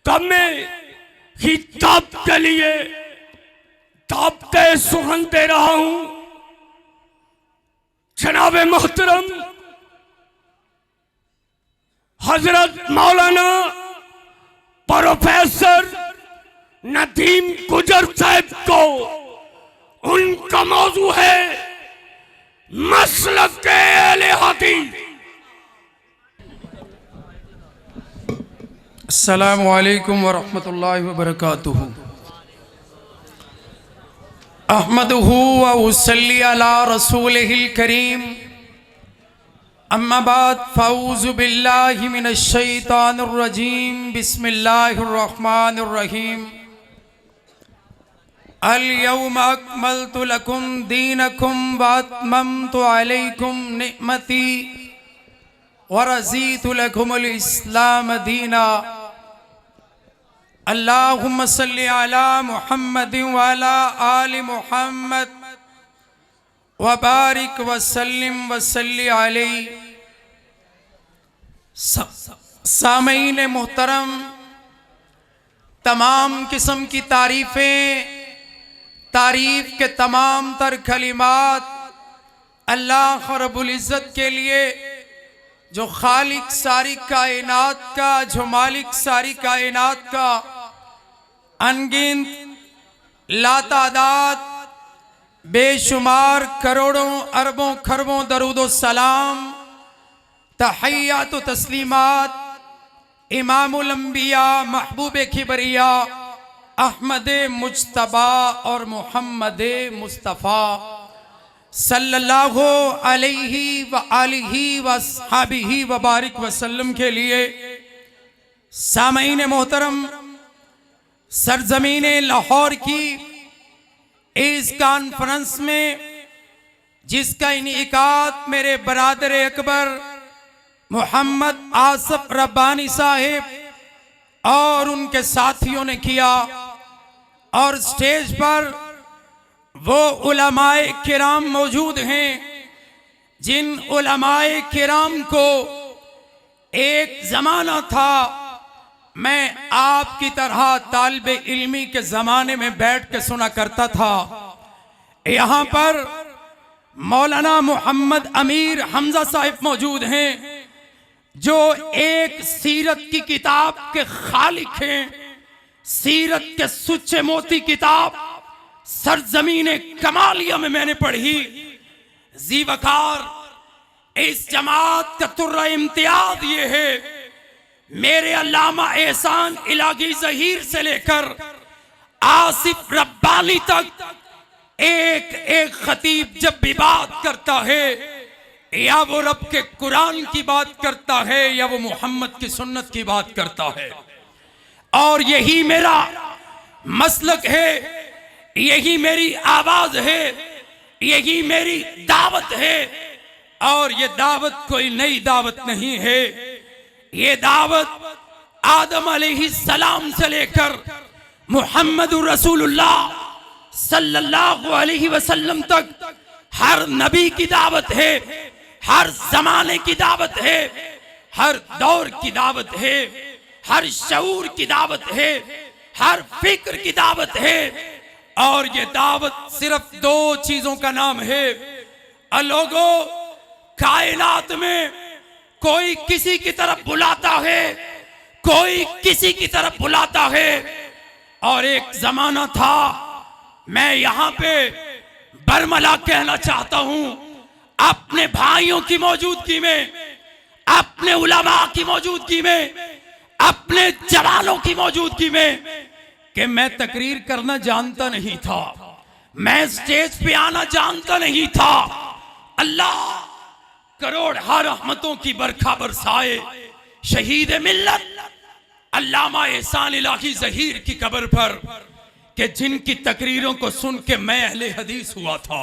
कब मैं खिताब के लिए ताबते सुखन दे रहा हूं। जनाब मोहतरम हजरत मौलाना प्रोफेसर नदीम गुजर साहब को उनका मौजू है मसलक के अहले हदीस। अस्सलामु अलैकुम वरहमतुल्लाहि वबरकातुहू। अहमदुहू व उसल्ली अला रसूलिहिल करीम। अम्मा बाद फ़ऊज़ु बिल्लाहि मिनश शैतानिर रजीम। बिस्मिल्लाहिर रहमानिर रहीम। अल यौम अकमलतु लकुम दीनकुम व अतममतु अलैकुम निअमती व रज़ीतु लकुमुल इस्लाम दीना। अल्लाहुम्मा सल्लि अला मुहम्मदिन व अला आलि मुहम्मद व बारिक व सल्लिम व सल्लि अलैहि। सामईन मोहतरम, तमाम किस्म की तारीफ के तमाम तर कलिमात अल्लाह रब्बुल इज़्ज़त के लिए, जो खालिक सारी कायनात का, जो मालिक सारी कायनात का, अनगिनत लातादाद बेशुमार करोड़ों अरबों खरबों दरूदो सलाम, तहय्यात व तस्लीमात इमामुल अंबिया महबूब किबरिया अहमद मुज्तबा और मोहम्मद मुस्तफ़ा सल्लल्लाहु अलैहि व आलिहि व अस्हाबिहि व बारिक वसल्लम के लिए। सामईन मोहतरम, सरजमीन लाहौर की इस कॉन्फ्रेंस में जिसका इनेकाद मेरे बरादर अकबर मोहम्मद आसफ रब्बानी साहिब और उनके साथियों ने किया, और स्टेज पर वो उलमाए किराम मौजूद हैं जिन उलमाए किराम को एक ज़माना था मैं आपकी तरह तालिबे इल्मी के ज़माने में बैठ के सुना करता था। यहाँ पर मौलाना मोहम्मद अमीर हमजा साहिब मौजूद हैं जो एक सीरत की किताब के खालिक हैं। सीरत के सुच्चे मोती किताब सरजमीन कमालिया में मैंने पढ़ी। जीवकार इस जमात का तुर्रा इम्तियाज ये है, मेरे अल्लामा एहसान इलाही ज़हीर से लेकर आसिफ रब्बानी तक एक एक खतीब जब भी बात करता है, या वो रब के कुरान की बात करता है या वो मोहम्मद की सुन्नत की बात करता है। और यही मेरा मसलक है, यही मेरी आवाज है, यही मेरी दावत है। और ये दावत कोई नई दावत नहीं है, ये दावत आदम अलैहिस्सलाम से लेकर मुहम्मदुर रसूलुल्लाह सल्लल्लाहु अलैहि वसल्लम तक हर नबी की दावत है, हर जमाने की दावत है, हर दौर की दावत है, हर शऊर की दावत है, हर फिक्र की दावत है। और ये दावत सिर्फ दो चीजों का नाम है। लोगों, कायनात में कोई किसी की तरफ बुलाता है, कोई किसी की तरफ बुलाता है। और एक जमाना था, मैं यहाँ पे बरमला कहना चाहता हूं, अपने भाइयों की मौजूदगी में, अपने उलमा की मौजूदगी में, अपने जवानों की मौजूदगी में, कि मैं तकरीर करना जानता नहीं था, मैं स्टेज पे आना जानता नहीं था। अल्लाह करोड़ रहमतों की बरखा बरसाए शहीद मिल्लत अल्लामा एहसान इलाही ज़हीर की कब्र पर, कि जिनकी तकरीरों को सुन के मैं अहले हदीस हुआ था।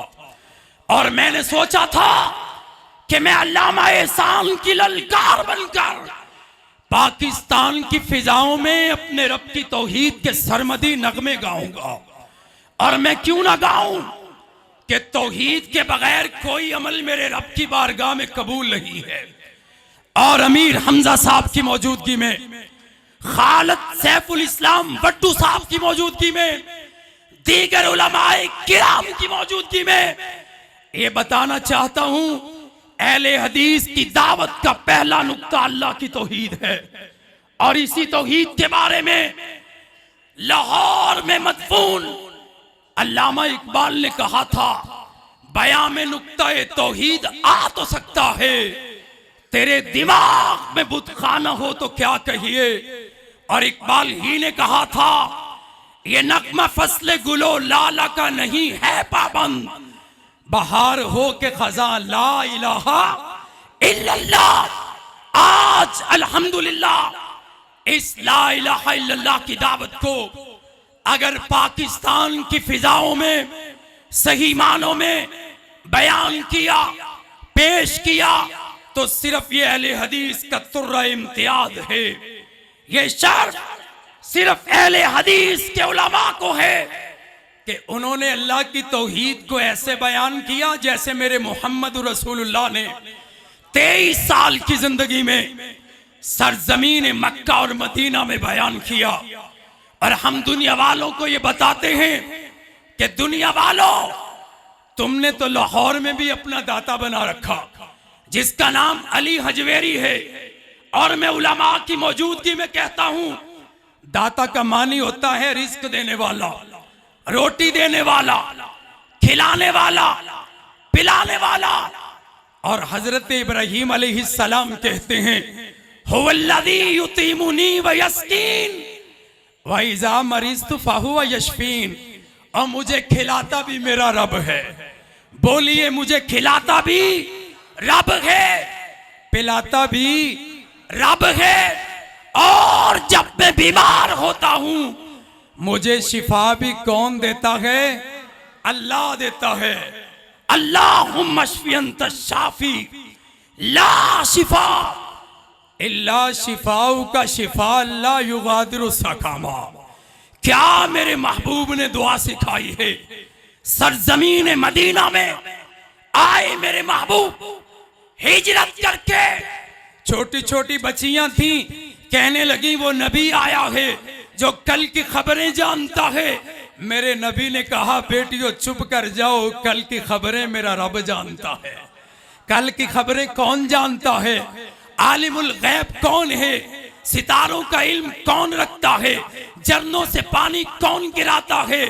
और मैंने सोचा था कि मैं अल्लामा एहसान की ललकार बनकर पाकिस्तान की फिजाओं में अपने रब की तौहीद के सरमदी नगमे गाऊंगा। और मैं क्यों ना गाऊं कि तौहीद के बगैर कोई अमल मेरे रब की बारगाह में कबूल नहीं है। और अमीर हमजा साहब की मौजूदगी में खालिद सैफुल इस्लाम भट्टू साहब की मौजूदगी में, दीगर उलमाए किराम की मौजूदगी में ये बताना चाहता हूं, अहले हदीस की दावत का पहला नुक्ता अल्लाह की तौहीद है। और इसी तौहीद के बारे में लाहौर में मदफून अल्लामा इकबाल ने कहा था, बयां में नुक्ता तौहीद आ तो सकता है, तेरे दिमाग में बुत खाना हो तो क्या कहिए। और इकबाल ही ने कहा था, ये नगमा फसले गुलो लाला का नहीं है पाबंद, बहार हो के खजा ला इलाहा इल्लल्लाह। आज अल्हम्दुलिल्लाह इस ला इलाहा इल्लल्लाह की दावत को अगर पाकिस्तान की फिजाओं में सही मानों में बयान किया, पेश किया, तो सिर्फ ये अहले हदीस का तुर्रा इम्तियाज है। ये शर्फ सिर्फ अहले हदीस के उलमा को है कि उन्होंने अल्लाह की तौहीद को ऐसे बयान किया जैसे मेरे मोहम्मद रसूलुल्लाह ने 23 साल की जिंदगी में सरजमीन मक्का और मदीना में बयान किया। और हम दुनिया वालों को ये बताते हैं कि दुनिया वालों, तुमने तो लाहौर में भी अपना दाता बना रखा जिसका नाम अली हजवेरी है। और मैं उलमा की मौजूदगी में कहता हूं, दाता का मानी होता है रिस्क देने वाला, रोटी देने वाला, खिलाने वाला, पिलाने वाला। और हजरत इब्राहीम अलैहिस्सलाम कहते हैं, हुवल्लज़ी युतीमुनी व यस्कीन व इज़ा मरिज़तु फहुव यशफीन। और मुझे खिलाता भी मेरा रब है। बोलिए, मुझे खिलाता भी रब है, पिलाता भी रब है। और जब मैं बीमार होता हूं, मुझे शिफा भी कौन देता है? अल्लाह देता है। अल्लाहुम्मा शफी अंत शाफी ला शिफा इल्ला शिफाउ का शिफा ला युगादिरु सकामा। क्या मेरे महबूब ने दुआ सिखाई है। सरजमीन मदीना में आए मेरे महबूब हिजरत करके, छोटी छोटी बच्चियां थीं, कहने लगी वो नबी आया है जो कल की खबरें जानता है। मेरे नबी ने कहा, बेटियों चुप कर जाओ, कल की खबरें मेरा रब जानता है। कल की खबरें कौन जानता है? आलिमुल गैब कौन है? सितारों का इल्म कौन रखता है? झरनों से पानी कौन गिराता है?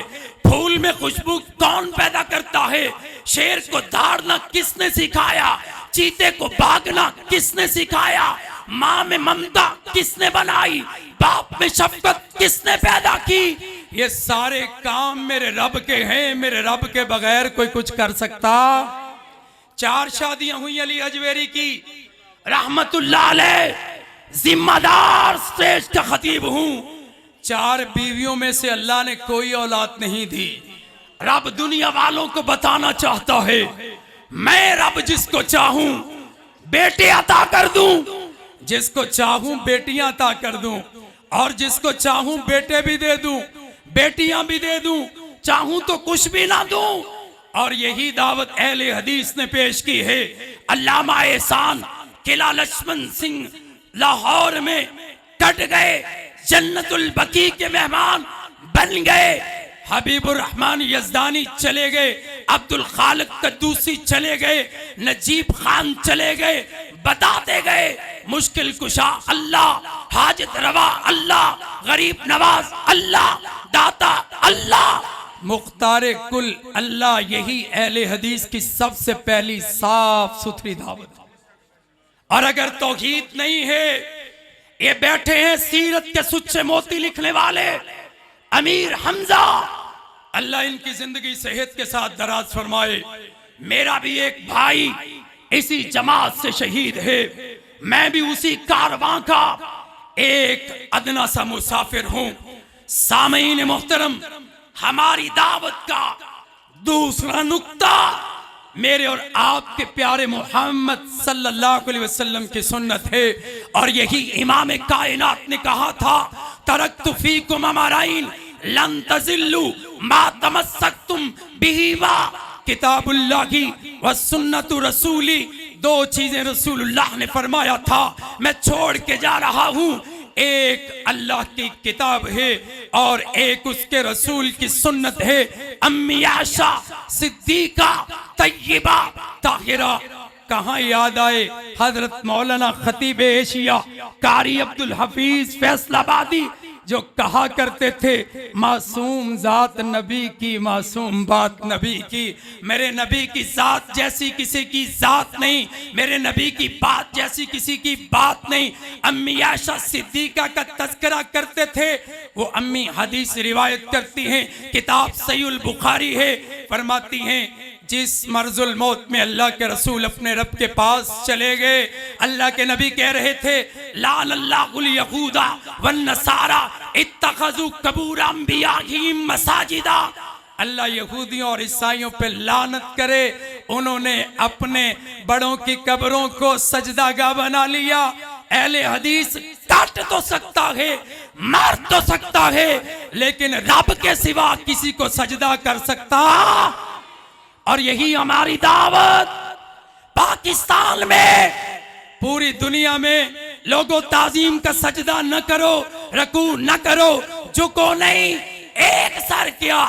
फूल में खुशबू कौन पैदा करता है? शेर को दौड़ना किसने सिखाया? चीते को भागना किसने सिखाया? माँ में ममता किसने बनाई? बाप में शफकत किसने पैदा की? ये सारे काम मेरे रब के हैं। मेरे रब के बगैर कोई कुछ कर सकता? 4 शादियां हुई अली अजवेरी की, रहमतुल्लाह अलैह, जिम्मेदार श्रेष्ठ खतीब हूं। 4 बीवियों में से अल्लाह ने कोई औलाद नहीं दी। रब दुनिया वालों को बताना चाहता है, मैं रब जिसको चाहूं बेटे अता कर दूं, जिसको चाहूं बेटियां अता कर दूं, और जिसको चाहूं बेटे भी दे दूं, बेटियां भी दे दूं, चाहूं तो कुछ भी ना दूं। और यही दावत अहले हदीस ने पेश की है। अल्लामा एहसान किला लक्ष्मण सिंह लाहौर में कट गए, जन्नतुल बकी के मेहमान बन गए। हबीबुर रहमान यजदानी चले गए, अब्दुल खालिक कद्दूसी चले गए, नजीब खान चले गए। बताते गए मुश्किल कुशा अल्लाह, हाजत रवा अल्लाह, गरीब नवाज अल्लाह, दाता अल्लाह, मुख्तार कुल अल्लाह। यही अहले हदीस की सबसे पहली साफ सुथरी दावत। और अगर तौहीद नहीं है, ये बैठे हैं सीरत के सुच्चे मोती लिखने वाले अमीर हमजा, अल्लाह इनकी जिंदगी सेहत के साथ दराज फरमाए। मेरा भी एक भाई इसी जमात से शहीद है, मैं भी उसी कारवां का एक अदना सा मुसाफिर हूं। सामीन मोहतरम, हमारी दावत का दूसरा नुक्ता मेरे और आपके प्यारे मोहम्मद सल्लल्लाहु अलैहि वसल्लम की सुन्नत है। और यही इमाम कायनात ने कहा था, तरक्तु फीकुम अमरैन लन तज़िल्लू मा तमस्सक्तुम बिहिमा किताबुल्लाही व सुन्नतु रसूली। 2 चीजें रसूलुल्लाह ने फरमाया था, मैं छोड़ के जा रहा हूं, एक अल्लाह की किताब है और एक उसके रसूल की सुन्नत है। अम्मी आयशा सिद्दीका तय्यबा ताहिरा कहाँ याद आए? हजरत मौलाना खतीब एशिया कारी अब्दुल हफीज फैसलाबादी जो कहा करते थे, मासूम जात नबी की, मासूम बात नबी की। मेरे नबी की जात जैसी किसी की जात नहीं, मेरे नबी की बात जैसी किसी की बात नहीं। अम्मी आयशा सिद्दीका का तज़किरा करते थे। वो अम्मी हदीस रिवायत करती हैं, किताब सहीहुल बुखारी है। फरमाती हैं जिस मर्जुल मौत में अल्लाह के रसूल अपने रब के पास चले गए, अल्लाह के नबी कह रहे थे लान अल्लाहुल यहूदा वन नसारा इत्तखज़ू कबूर अंबियाहिम मसाजिदा। अल्लाह यहूदियों और ईसाइयों पे लानत करे, उन्होंने अपने बड़ों की कब्रों को सजदागाह बना लिया। अहले हदीस काट तो सकता है, मार तो सकता है, लेकिन रब के सिवा किसी को सजदा कर सकता? और यही हमारी दावत पाकिस्तान में, पूरी दुनिया में लोगों ताजीम का सजदा न करो, रकू न करो, झुको नहीं, एक सर क्या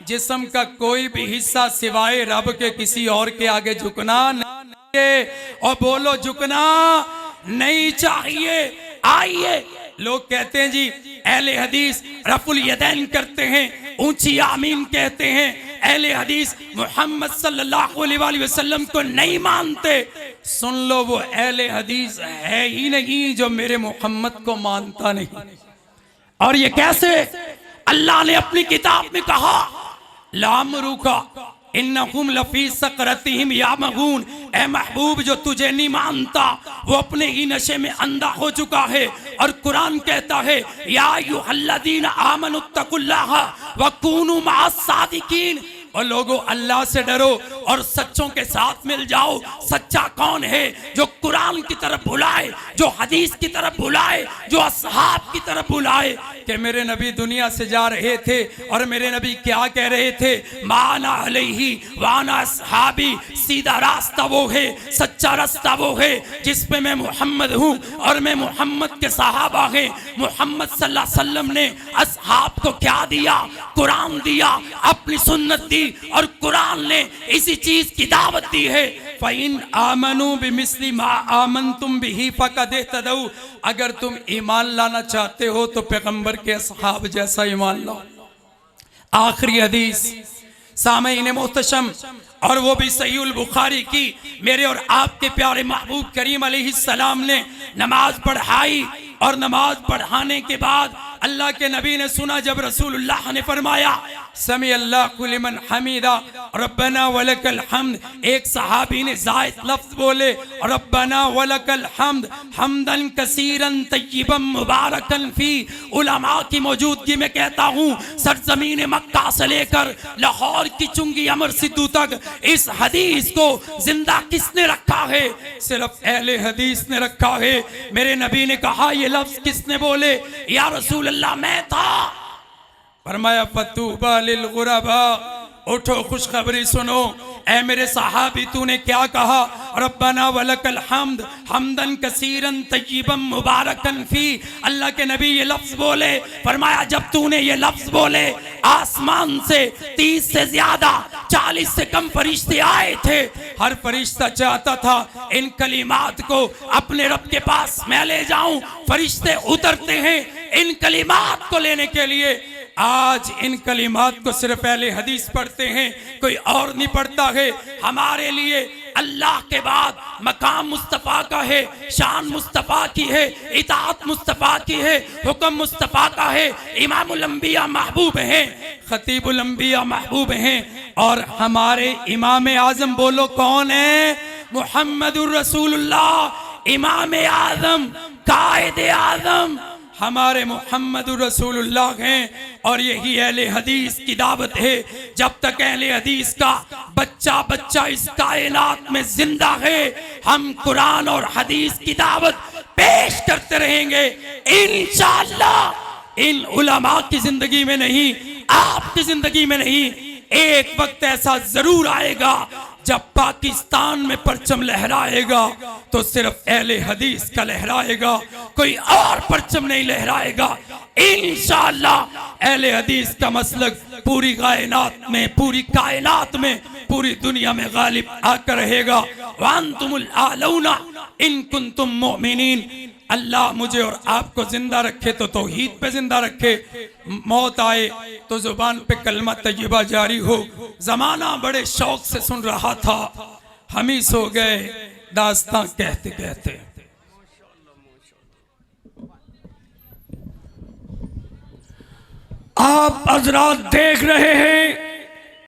जिस्म का कोई भी हिस्सा सिवाय रब के किसी और के आगे झुकना नहीं, और बोलो झुकना नहीं चाहिए। आइए, लोग कहते हैं जी अहले हदीस रफुल यदैन करते हैं, ऊंची आमीन कहते हैं, अहले हदीस मोहम्मद सल्लल्लाहु अलैहि वसल्लम को नहीं मानते। सुन लो, वो अहले हदीस है ही नहीं जो मेरे मोहम्मद को मानता नहीं। और ये कैसे? अल्लाह ने अपनी किताब में कहा लामरूका इन्नहुम लफी सकरतिहिम यामहून। ए महबूब, जो तुझे नहीं मानता वो अपने ही नशे में अंधा हो चुका है। और कुरान कहता है या अय्युहल्लज़ीना आमनुत्तकुल्लाह वकूनू मअस सादिकीन। और लोगों, अल्लाह से डरो और सच्चों के साथ मिल जाओ। सच्चा कौन है? जो कुरान की तरफ बुलाए, जो हदीस की तरफ बुलाए, जो असहाब की तरफ बुलाए। कि मेरे नबी दुनिया से जा रहे थे और मेरे नबी क्या कह रहे थे? माना अलैहि वाना असहाबी, सीधा रास्ता वो है, सच्चा रास्ता वो है जिस पे मैं मोहम्मद हूँ और मैं मोहम्मद के सहाबा हैं। मोहम्मद सल्लल्लाहु अलैहि वसल्लम ने असहाब को क्या दिया? कुरान दिया, अपनी सुन्नत दी, और कुरान ने इसी चीज की दावत दी है। फ़इन आमनू बिमिस्ली मा आमनतुम बिही फ़क़द इह्तदऊ। अगर तुम ईमान लाना चाहते हो तो पैगंबर के असहाब जैसा ईमान लाओ। आखिरी हदीस सामईन मोहतशम, और वो भी सहीहुल बुखारी की। मेरे और आपके प्यारे महबूब करीम अलैहिस्सलाम ने नमाज पढ़ाई, और नमाज पढ़ाने के बाद अल्लाह के नबी ने सुना जब रसूलुल्लाह ने फरमाया समी अल्लाहु लिमन हमीदा रब्बना वलकल हम्द। एक सहाबी ने जायद लफ्ज बोले रब्बना वलकल हम्द हम्दन कसीरन तय्यबन मुबारकन फी। उलमा की मौजूदगी में कहता हूँ, सरजमीन मक्का से लेकर लाहौर की चुंगी अमर सिद्धू तक इस हदीस को जिंदा किसने रखा है? सिर्फ अहले हदीस ने रखा है। मेरे नबी ने कहा ये लफ्ज किसने बोले? या रसूल अल्लाह, मैं था। फरमाया फतूबा लिल गुरबा, उठो खुशखबरी सुनो। ऐ मेरे सहाबी, तूने क्या कहा? रब्बना वलकल हम्द हम्दन कसीरन तय्यबन मुबारकन फी। अल्लाह के नबी ये लफ्ज बोले। फरमाया जब तूने ये लफ्ज बोले, आसमान से 30 से ज्यादा 40 से कम फरिश्ते आए थे। हर फरिश्ता चाहता था इन कलिमात को अपने रब के पास मैं ले जाऊं। फरिश्ते उतरते हैं इन कलिमात को लेने के लिए। आज इन कलिमात को सिर्फ अहले हदीस पढ़ते हैं, कोई और नहीं पढ़ता है। हमारे लिए अल्लाह के बाद मकाम मुस्तफ़ा का है, शान मुस्तफ़ा की है, इताअत मुस्तफ़ा की है, हुक्म मुस्तफ़ा का है। इमामुल अंबिया महबूब हैं, खतीबुल अंबिया महबूब हैं, और हमारे इमाम आज़म बोलो कौन है? मुहम्मदुर रसूलुल्लाह, इमाम आज़म, कायदे आज़म हमारे मुहम्मदुर रसूलुल्लाह हैं। और यही अहले हदीस की दावत है। जब तक अहले हदीस का बच्चा बच्चा इस कायनात में जिंदा है, हम कुरान और हदीस की दावत पेश करते रहेंगे इंशाअल्लाह। इन उलमा की जिंदगी में नहीं, आपकी जिंदगी में नहीं, एक वक्त ऐसा जरूर आएगा जब पाकिस्तान में परचम लहराएगा तो सिर्फ अहले हदीस का लहराएगा, कोई और परचम नहीं लहराएगा। इंशाअल्लाह अहले हदीस का मसलक पूरी कायनात में, पूरी कायनात में, पूरी दुनिया में गालिब आकर रहेगा। वांतुमुल आलौना इन कुंतुम मोमिनीन। अल्लाह मुझे और आपको जिंदा रखे तो तौहीद पे जिंदा रखे, मौत आए तो जुबान पे कलमा तय्यबा जारी हो। जमाना बड़े शौक से सुन रहा था, हम ही सो गए दास्तां कहते कहते। आप हजरात देख रहे हैं